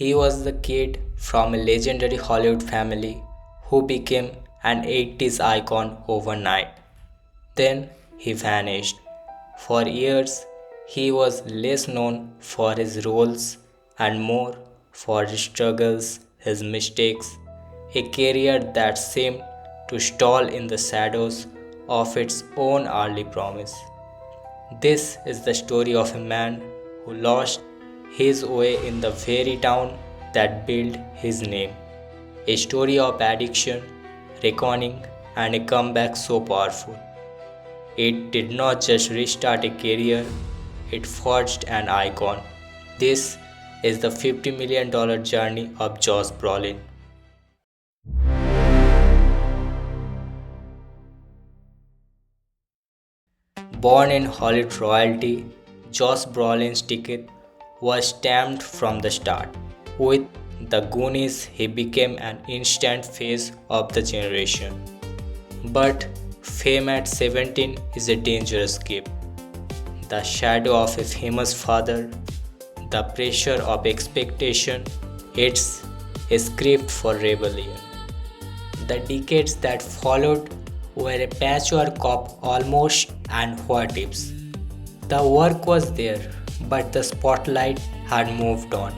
He was the kid from a legendary Hollywood family who became an 80s icon overnight. Then he vanished. For years, he was less known for his roles and more for his struggles, his mistakes, a career that seemed to stall in the shadows of its own early promise. This is the story of a man who lost his way in the very town that built his name. A story of addiction, reckoning, and a comeback so powerful. It did not just restart a career, it forged an icon. This is the $50 million journey of Josh Brolin. Born in Hollywood royalty, Josh Brolin's ticket was stamped from the start. With the Goonies, he became an instant face of the generation. But fame at 17 is a dangerous gift. The shadow of a famous father, the pressure of expectation, it's a script for rebellion. The decades that followed were a patchwork of almost and what ifs. The work was there, but the spotlight had moved on.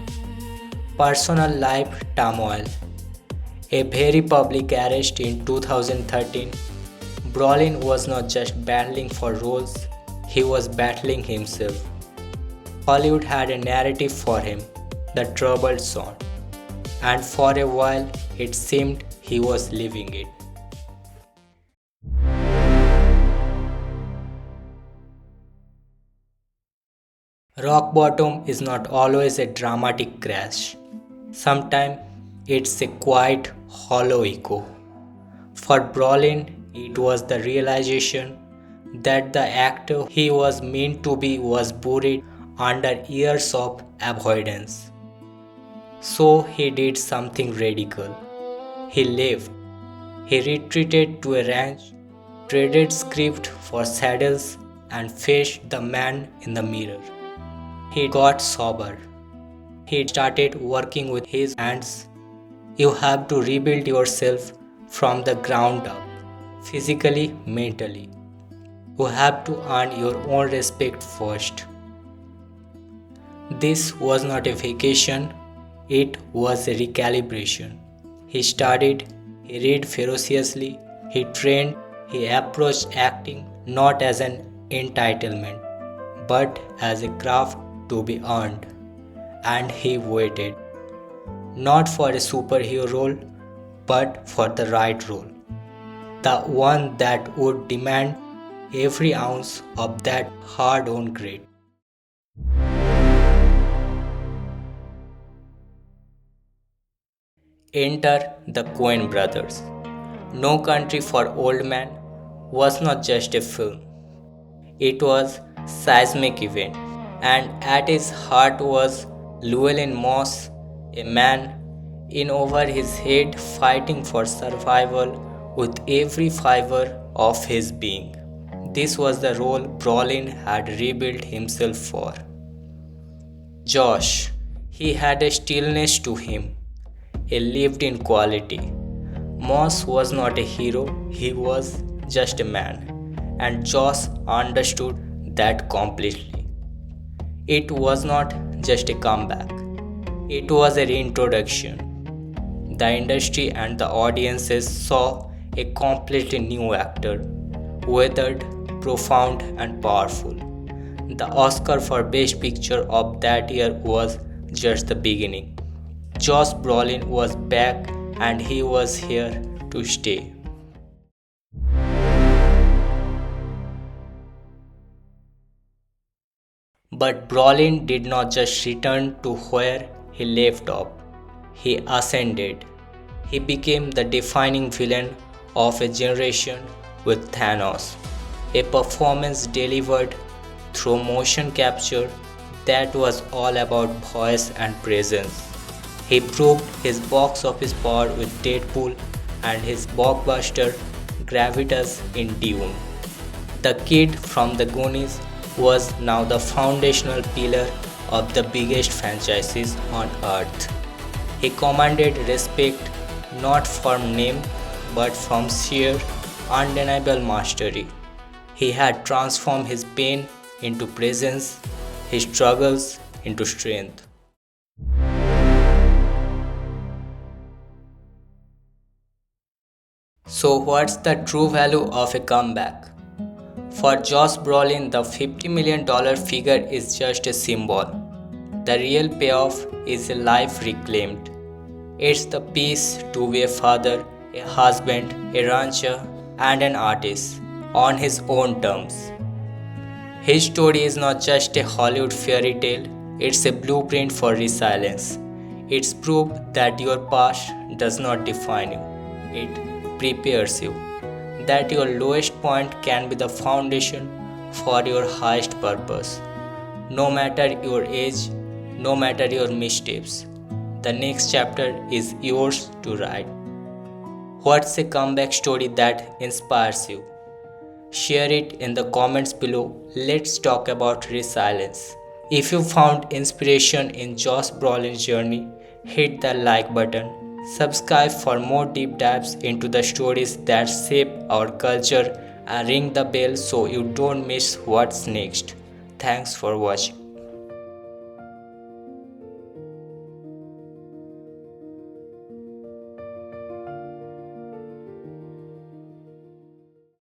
Personal life turmoil. A very public arrest in 2013. Brolin was not just battling for roles, he was battling himself. Hollywood had a narrative for him, the troubled son, and for a while it seemed he was living it. Rock bottom is not always a dramatic crash. Sometimes it's a quiet, hollow echo. For Brolin, it was the realization that the actor he was meant to be was buried under years of avoidance. So he did something radical. He left. He retreated to a ranch, traded script for saddles, and faced the man in the mirror. He got sober. He started working with his hands. You have to rebuild yourself from the ground up, physically, mentally. You have to earn your own respect first. This was not a vacation, it was a recalibration. He studied, he read ferociously, he trained, he approached acting not as an entitlement, but as a craft to be earned. And he waited, not for a superhero role, but for the right role. The one that would demand every ounce of that hard earned grit. Enter the Coen brothers. No Country for Old Men was not just a film. It was a seismic event, and at its heart was Llewellyn Moss, a man in over his head fighting for survival with every fiber of his being. This was the role Brolin had rebuilt himself for. Josh, he had a stillness to him, a lived in quality. Moss was not a hero, he was just a man, and Josh understood that completely. It was not just a comeback, it was a reintroduction. The industry and the audiences saw a completely new actor, weathered, profound, and powerful. The Oscar for Best Picture of that year was just the beginning. Josh Brolin was back and he was here to stay. But Brolin did not just return to where he left off, he ascended. He became the defining villain of a generation with Thanos, a performance delivered through motion capture that was all about voice and presence. He proved his box office power with Deadpool and his blockbuster gravitas in Dune. The kid from the Goonies was now the foundational pillar of the biggest franchises on earth. He commanded respect not from name but from sheer, undeniable mastery. He had transformed his pain into presence, his struggles into strength. So, what's the true value of a comeback? For Josh Brolin, the $50 million figure is just a symbol. The real payoff is a life reclaimed. It's the peace to be a father, a husband, a rancher, and an artist on his own terms. His story is not just a Hollywood fairy tale, it's a blueprint for resilience. It's proof that your past does not define you, it prepares you. That your lowest point can be the foundation for your highest purpose. No matter your age, no matter your missteps, the next chapter is yours to write. What's a comeback story that inspires you? Share it in the comments below. Let's talk about resilience. If you found inspiration in Josh Brolin's journey, hit the like button. Subscribe for more deep dives into the stories that shape our culture and ring the bell so you don't miss what's next. Thanks for watching.